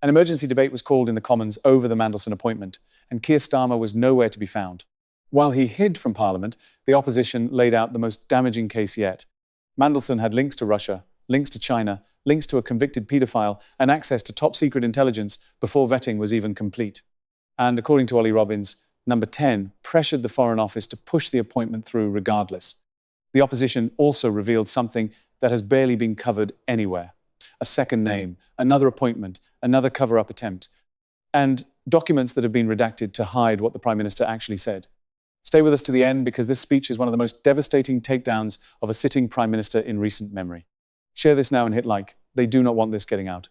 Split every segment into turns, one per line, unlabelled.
An emergency debate was called in the Commons over the Mandelson appointment, and Keir Starmer was nowhere to be found. While he hid from Parliament, the opposition laid out the most damaging case yet. Mandelson had links to Russia, links to China, links to a convicted paedophile, and access to top-secret intelligence before vetting was even complete. And according to Ollie Robbins, Number 10 pressured the Foreign Office to push the appointment through regardless. The opposition also revealed something that has barely been covered anywhere. A second name, another appointment, another cover-up attempt, and documents that have been redacted to hide what the Prime Minister actually said. Stay with us to the end because this speech is one of the most devastating takedowns of a sitting Prime Minister in recent memory. Share this now and hit like. They do not want this getting out.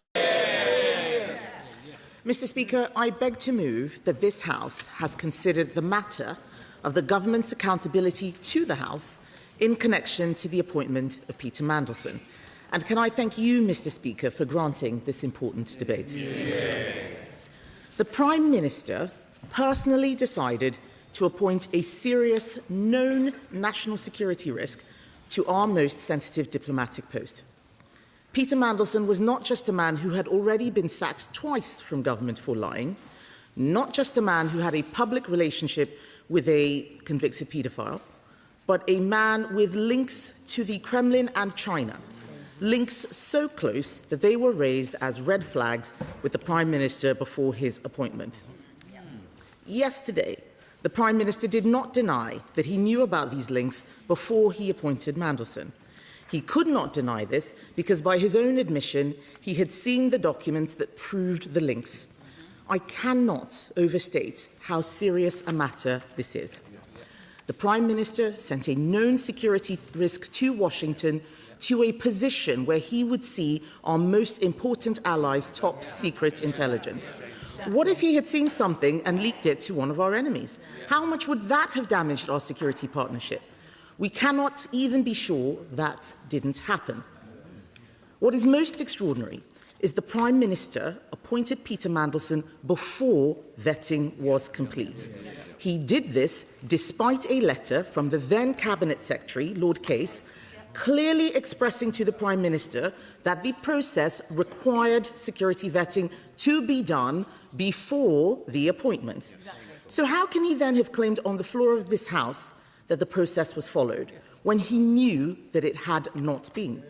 Mr. Speaker, I beg to move that this House has considered the matter of the government's accountability to the House in connection to the appointment of Peter Mandelson. And can I thank you, Mr. Speaker, for granting this important debate? The Prime Minister personally decided to appoint a serious, known national security risk to our most sensitive diplomatic post. Peter Mandelson was not just a man who had already been sacked twice from government for lying, not just a man who had a public relationship with a convicted paedophile, but a man with links to the Kremlin and China, links so close that they were raised as red flags with the Prime Minister before his appointment. Yesterday, the Prime Minister did not deny that he knew about these links before he appointed Mandelson. He could not deny this because, by his own admission, he had seen the documents that proved the links. I cannot overstate how serious a matter this is. The Prime Minister sent a known security risk to Washington, to a position where he would see our most important allies' top-secret intelligence. What if he had seen something and leaked it to one of our enemies? How much would that have damaged our security partnership? We cannot even be sure that didn't happen. What is most extraordinary is the Prime Minister appointed Peter Mandelson before vetting was complete. He did this despite a letter from the then Cabinet Secretary, Lord Case, clearly expressing to the Prime Minister that the process required security vetting to be done before the appointment. So how can he then have claimed on the floor of this House that the process was followed, when he knew that it had not been?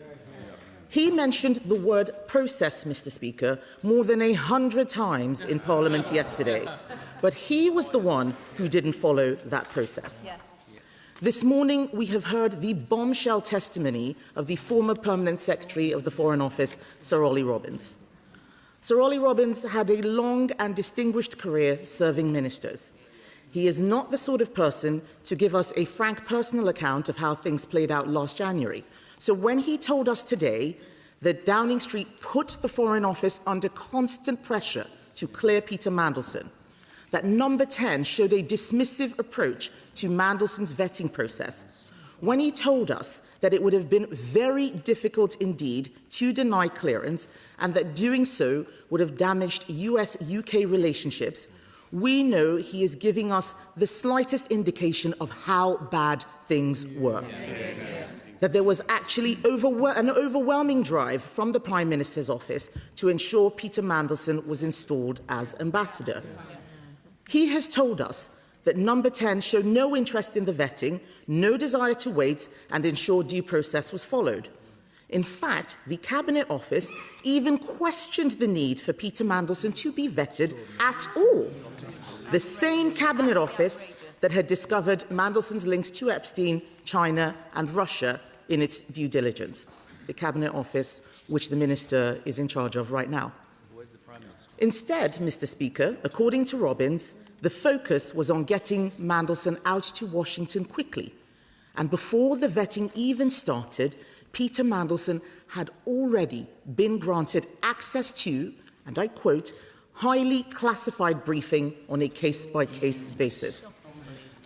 He mentioned the word process, Mr. Speaker, more than 100 times in Parliament yesterday, but he was the one who didn't follow that process. This morning, we have heard the bombshell testimony of the former Permanent Secretary of the Foreign Office, Sir Ollie Robbins. Sir Ollie Robbins had a long and distinguished career serving ministers. He is not the sort of person to give us a frank personal account of how things played out last January. So when he told us today that Downing Street put the Foreign Office under constant pressure to clear Peter Mandelson, that Number 10 showed a dismissive approach to Mandelson's vetting process, when he told us that it would have been very difficult indeed to deny clearance and that doing so would have damaged US-UK relationships, we know he is giving us the slightest indication of how bad things were. That there was actually an overwhelming drive from the Prime Minister's office to ensure Peter Mandelson was installed as ambassador. He has told us that Number 10 showed no interest in the vetting, no desire to wait and ensure due process was followed. In fact, the Cabinet Office even questioned the need for Peter Mandelson to be vetted at all. The same Cabinet Office that had discovered Mandelson's links to Epstein, China and Russia in its due diligence. The Cabinet Office which the Minister is in charge of right now. Instead, Mr. Speaker, according to Robbins, the focus was on getting Mandelson out to Washington quickly. And before the vetting even started, Peter Mandelson had already been granted access to, and I quote, highly classified briefing on a case-by-case basis.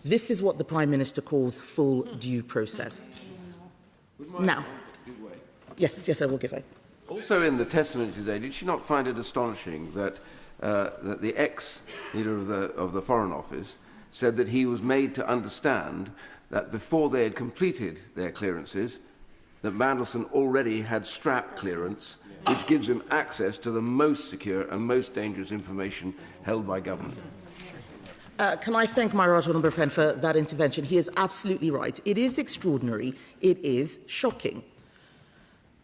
This is what the Prime Minister calls full due process. Now, yes, I will give way.
Also in the testimony today, did she not find it astonishing that that the ex-leader of the Foreign Office said that he was made to understand that before they had completed their clearances, that Mandelson already had strap clearance, which gives him access to the most secure and most dangerous information held by government.
Can I thank my right honourable friend for that intervention? He is absolutely right. It is extraordinary. It is shocking.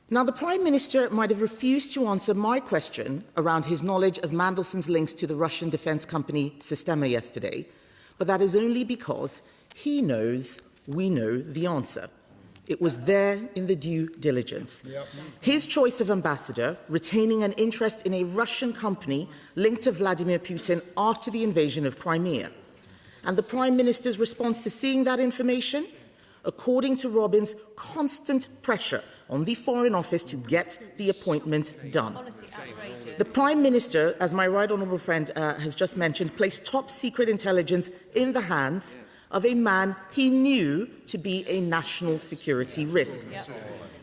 Now, the Prime Minister might have refused to answer my question around his knowledge of Mandelson's links to the Russian defence company Starmer yesterday, but that is only because he knows we know the answer. It was there in the due diligence. Yep. His choice of ambassador, retaining an interest in a Russian company linked to Vladimir Putin after the invasion of Crimea. And the Prime Minister's response to seeing that information? According to Robbins, constant pressure on the Foreign Office to get the appointment done. The Prime Minister, as my right honourable friend has just mentioned, placed top-secret intelligence in the hands of a man he knew to be a national security risk. Yep.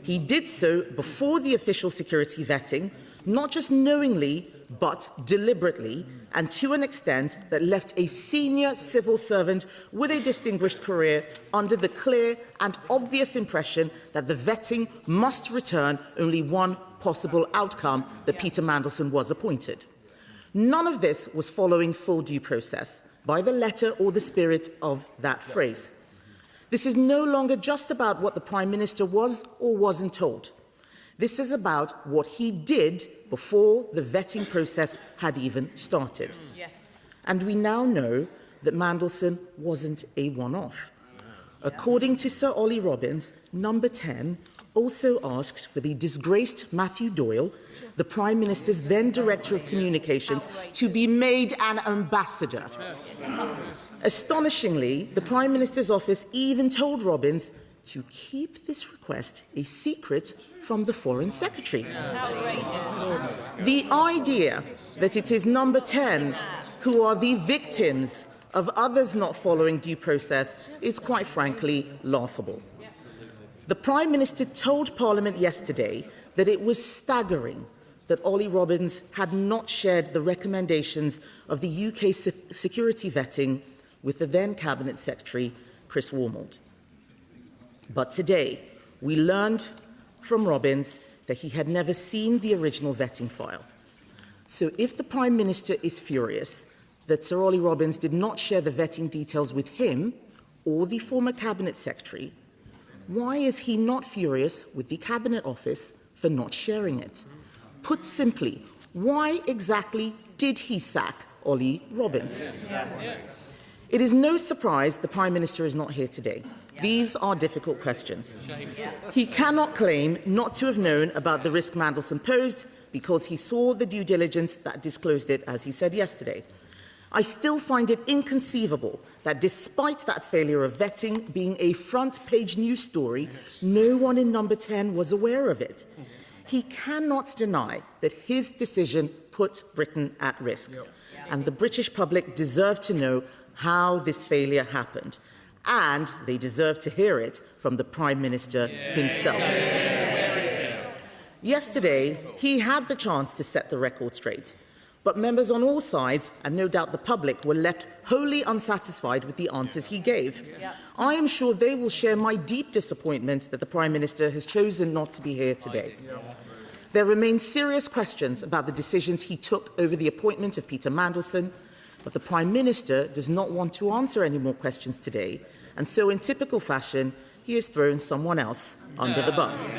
He did so before the official security vetting, not just knowingly, but deliberately, and to an extent that left a senior civil servant with a distinguished career under the clear and obvious impression that the vetting must return only one possible outcome, that Peter Mandelson was appointed. None of this was following full due process, by the letter or the spirit of that phrase. This is no longer just about what the Prime Minister was or wasn't told. This is about what he did before the vetting process had even started. Yes. And we now know that Mandelson wasn't a one-off. According to Sir Ollie Robbins, number 10 also asked for the disgraced Matthew Doyle, the Prime Minister's then Director of Communications, to be made an ambassador. Astonishingly, the Prime Minister's office even told Robbins to keep this request a secret from the Foreign Secretary. The idea that it is number 10 who are the victims of others not following due process is quite frankly laughable. The Prime Minister told Parliament yesterday that it was staggering that Ollie Robbins had not shared the recommendations of the UK security vetting with the then Cabinet Secretary, Chris Wormold. But today, we learned from Robbins that he had never seen the original vetting file. So if the Prime Minister is furious that Sir Ollie Robbins did not share the vetting details with him or the former Cabinet Secretary, why is he not furious with the Cabinet Office for not sharing it? Put simply, why exactly did he sack Ollie Robbins? It is no surprise the Prime Minister is not here today. These are difficult questions. He cannot claim not to have known about the risk Mandelson posed because he saw the due diligence that disclosed it, as he said yesterday. I still find it inconceivable that despite that failure of vetting being a front-page news story, no one in number 10 was aware of it. He cannot deny that his decision put Britain at risk, and the British public deserve to know how this failure happened, and they deserve to hear it from the Prime Minister himself. Yesterday, he had the chance to set the record straight, but members on all sides, and no doubt the public, were left wholly unsatisfied with the answers he gave. I am sure they will share my deep disappointment that the Prime Minister has chosen not to be here today. There remain serious questions about the decisions he took over the appointment of Peter Mandelson, but the Prime Minister does not want to answer any more questions today, and so in typical fashion, he has thrown someone else under the bus.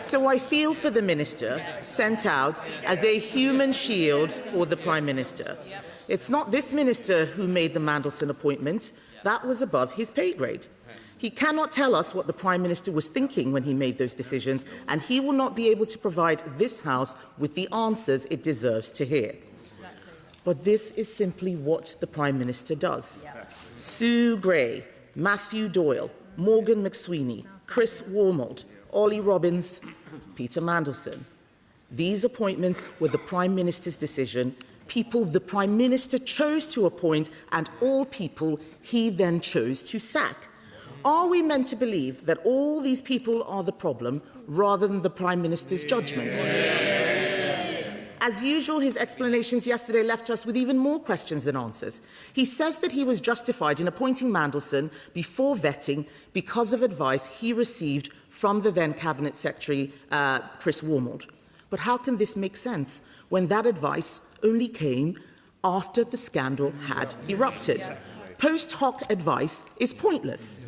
So I feel for the Minister sent out as a human shield for the Prime Minister. It's not this Minister who made the Mandelson appointment. That was above his pay grade. He cannot tell us what the Prime Minister was thinking when he made those decisions, and he will not be able to provide this House with the answers it deserves to hear. But this is simply what the Prime Minister does. Sue Gray, Matthew Doyle, Morgan McSweeney, Chris Wormold, Ollie Robbins, Peter Mandelson. These appointments were the Prime Minister's decision, people the Prime Minister chose to appoint, and all people he then chose to sack. Are we meant to believe that all these people are the problem rather than the Prime Minister's judgment? As usual, his explanations yesterday left us with even more questions than answers. He says that he was justified in appointing Mandelson before vetting because of advice he received from the then Cabinet Secretary, Chris Wormold. But how can this make sense when that advice only came after the scandal had erupted? Post hoc advice is pointless.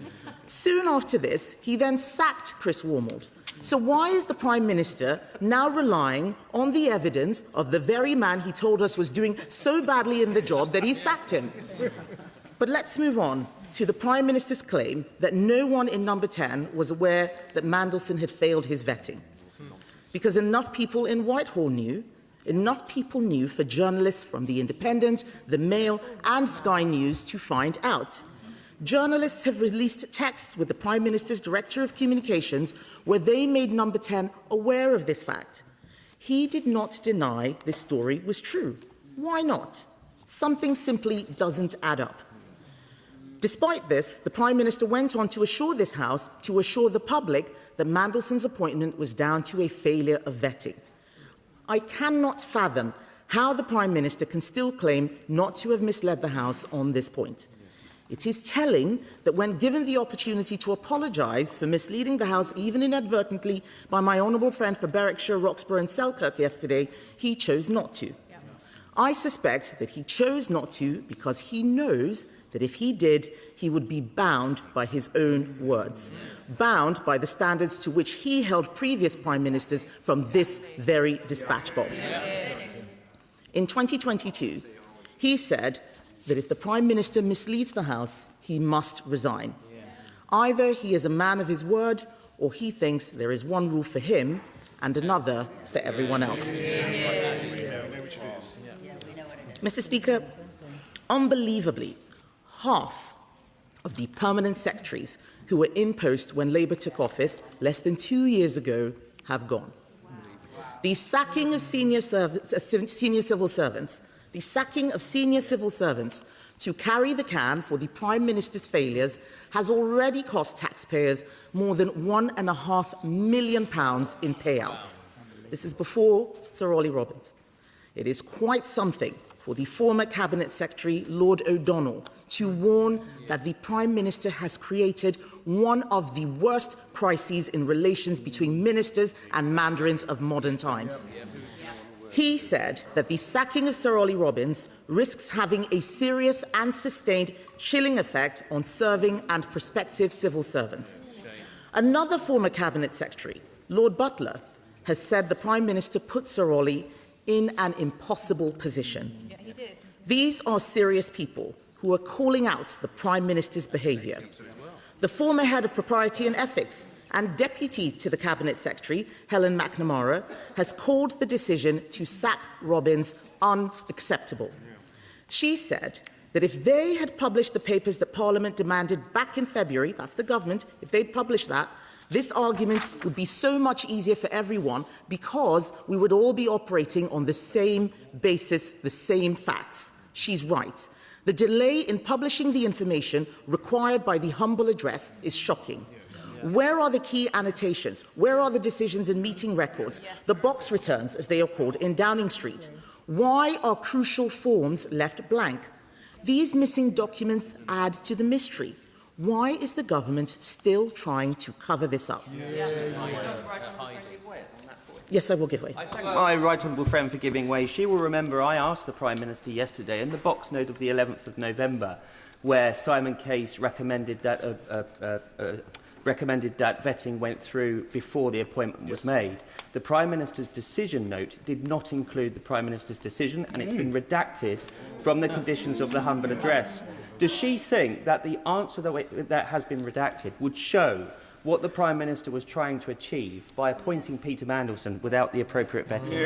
Soon after this, he then sacked Chris Wormold. So why is the Prime Minister now relying on the evidence of the very man he told us was doing so badly in the job that he sacked him? But let's move on to the Prime Minister's claim that no one in Number 10 was aware that Mandelson had failed his vetting. Because enough people in Whitehall knew, enough people knew for journalists from The Independent, The Mail and Sky News to find out. Journalists have released texts with the Prime Minister's Director of Communications where they made Number 10 aware of this fact. He did not deny this story was true. Why not? Something simply doesn't add up. Despite this, the Prime Minister went on to assure this House, to assure the public, that Mandelson's appointment was down to a failure of vetting. I cannot fathom how the Prime Minister can still claim not to have misled the House on this point. It is telling that when given the opportunity to apologise for misleading the House, even inadvertently, by my honourable friend for Berwickshire, Roxburgh and Selkirk yesterday, he chose not to. I suspect that he chose not to because he knows that if he did, he would be bound by his own words, bound by the standards to which he held previous Prime Ministers from this very dispatch box. In 2022, he said that if the Prime Minister misleads the House, he must resign. Either he is a man of his word, or he thinks there is one rule for him and another for everyone else. Mr. Speaker, unbelievably, half of the permanent secretaries who were in post when Labour took office less than 2 years ago have gone. The sacking of senior civil servants to carry the can for the Prime Minister's failures has already cost taxpayers more than £1.5 million in payouts. This is before Sir Ollie Robbins. It is quite something for the former Cabinet Secretary, Lord O'Donnell, to warn that the Prime Minister has created one of the worst crises in relations between ministers and mandarins of modern times. He said that the sacking of Sir Ollie Robbins risks having a serious and sustained chilling effect on serving and prospective civil servants. Another former Cabinet Secretary, Lord Butler, has said the Prime Minister put Sir Ollie in an impossible position.
Yeah, he did.
These are serious people who are calling out the Prime Minister's behaviour. The former head of Propriety and Ethics and deputy to the Cabinet Secretary, Helen McNamara, has called the decision to sack Robbins unacceptable. She said that if they had published the papers that Parliament demanded back in February, that's the government, if they'd published that, this argument would be so much easier for everyone because we would all be operating on the same basis, the same facts. She's right. The delay in publishing the information required by the humble address is shocking. Where are the key annotations? Where are the decisions and meeting records? The box returns, as they are called, in Downing Street. Why are crucial forms left blank? These missing documents add to the mystery. Why is the government still trying to cover this up? Yes, I will give way.
I thank my right honourable friend for giving way. She will remember I asked the Prime Minister yesterday in the box note of the 11th of November, where Simon Case recommended that vetting went through before the appointment was made. The Prime Minister's decision note did not include the Prime Minister's decision, and it's been redacted from the conditions of the humble address. Does she think that the answer that has been redacted would show what the Prime Minister was trying to achieve by appointing Peter Mandelson without the appropriate vetting?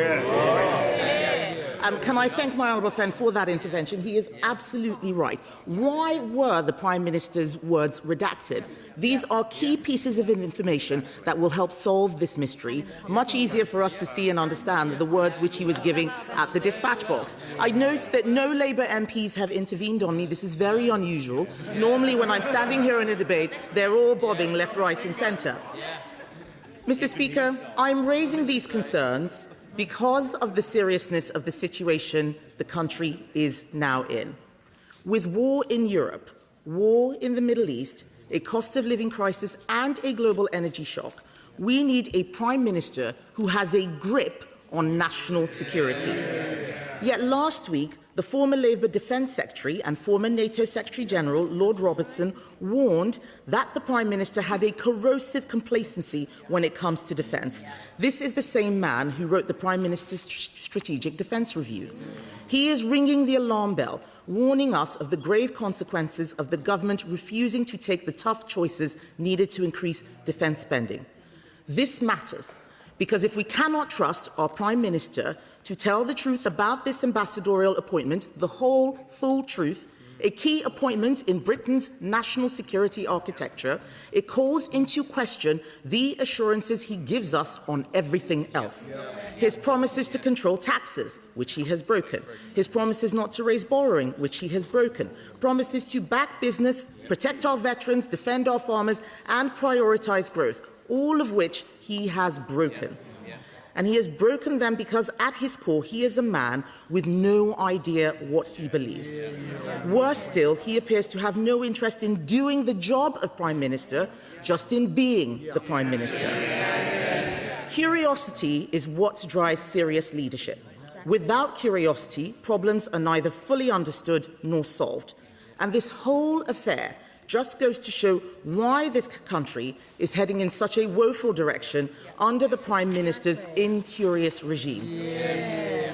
Can I thank my honourable friend for that intervention? He is absolutely right. Why were the Prime Minister's words redacted? These are key pieces of information that will help solve this mystery. Much easier for us to see and understand than the words which he was giving at the dispatch box. I note that no Labour MPs have intervened on me. This is very unusual. Normally, when I'm standing here in a debate, they're all bobbing left, right and centre. Mr. Speaker, I'm raising these concerns because of the seriousness of the situation the country is now in. With war in Europe, war in the Middle East, a cost of living crisis and a global energy shock, We need a Prime Minister who has a grip on national security. Yet last week, the former Labour Defence Secretary and former NATO Secretary-General, Lord Robertson, warned that the Prime Minister had a corrosive complacency when it comes to defence. This is the same man who wrote the Prime Minister's Strategic Defence Review. He is ringing the alarm bell, warning us of the grave consequences of the government refusing to take the tough choices needed to increase defence spending. This matters because if we cannot trust our Prime Minister to tell the truth about this ambassadorial appointment, the whole, full truth, a key appointment in Britain's national security architecture, it calls into question the assurances he gives us on everything else. His promises to control taxes, which he has broken. His promises not to raise borrowing, which he has broken. Promises to back business, protect our veterans, defend our farmers, and prioritise growth, all of which he has broken. And he has broken them because at his core he is a man with no idea what he believes. Worse still, he appears to have no interest in doing the job of Prime Minister, just in being the Prime Minister. Curiosity is what drives serious leadership. Without curiosity, problems are neither fully understood nor solved. And this whole affair just goes to show why this country is heading in such a woeful direction under the Prime Minister's incurious regime.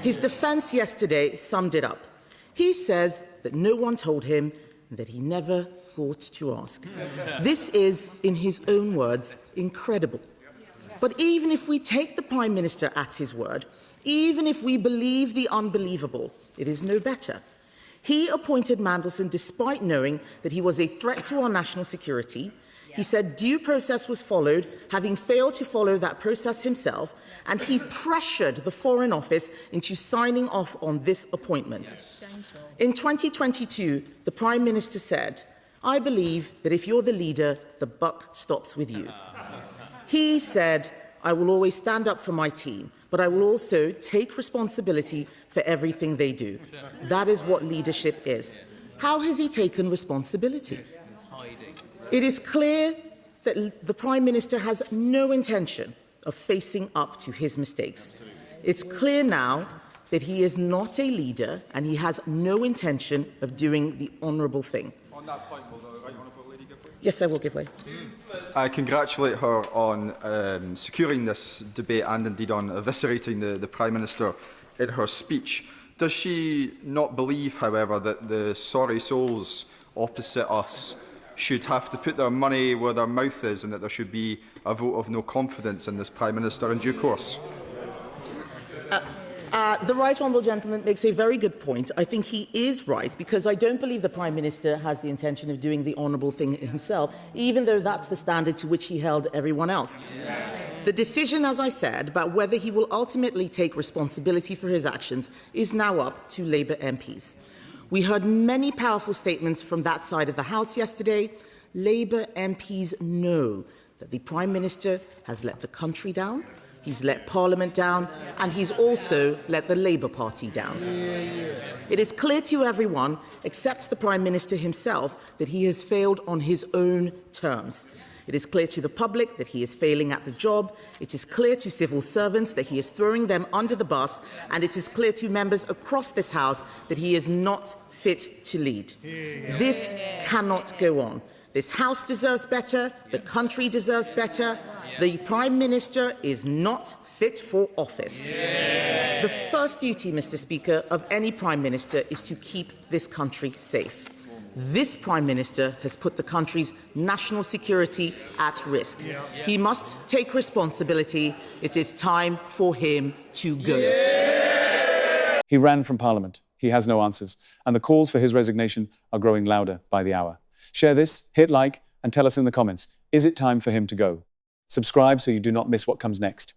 His defence yesterday summed it up. He says that no one told him and that he never thought to ask. This is, in his own words, incredible. But even if we take the Prime Minister at his word, even if we believe the unbelievable, it is no better. He appointed Mandelson despite knowing that he was a threat to our national security. He said due process was followed, having failed to follow that process himself, and he pressured the Foreign Office into signing off on this appointment. In 2022, the Prime Minister said, "I believe that if you're the leader, the buck stops with you." He said, "I will always stand up for my team, but I will also take responsibility for everything they do." That is what leadership is. How has he taken responsibility? It is clear that the Prime Minister has no intention of facing up to his mistakes. It's clear now that he is not a leader and he has no intention of doing the honourable thing.
On that point, will the Right Honourable Lady give way?
Yes, I will give way.
I congratulate her on securing this debate and indeed on eviscerating the Prime Minister in her speech. Does she not believe, however, that the sorry souls opposite us should have to put their money where their mouth is and that there should be a vote of no confidence in this Prime Minister in due course?
The Right Honourable Gentleman makes a very good point. I think he is right, because I don't believe the Prime Minister has the intention of doing the honourable thing himself, even though that's the standard to which he held everyone else. The decision, as I said, about whether he will ultimately take responsibility for his actions is now up to Labour MPs. We heard many powerful statements from that side of the House yesterday. Labour MPs know that the Prime Minister has let the country down, he's let Parliament down, and he's also let the Labour Party down. It is clear to everyone, except the Prime Minister himself, that he has failed on his own terms. It is clear to the public that he is failing at the job. It is clear to civil servants that he is throwing them under the bus. And it is clear to members across this House that he is not fit to lead. This cannot go on. This House deserves better. The country deserves better. The Prime Minister is not fit for office. The first duty, Mr. Speaker, of any Prime Minister is to keep this country safe. This Prime Minister has put the country's national security at risk. He must take responsibility. It is time for him to go.
He ran from Parliament. He has no answers. And the calls for his resignation are growing louder by the hour. Share this, hit like, and tell us in the comments, is it time for him to go? Subscribe so you do not miss what comes next.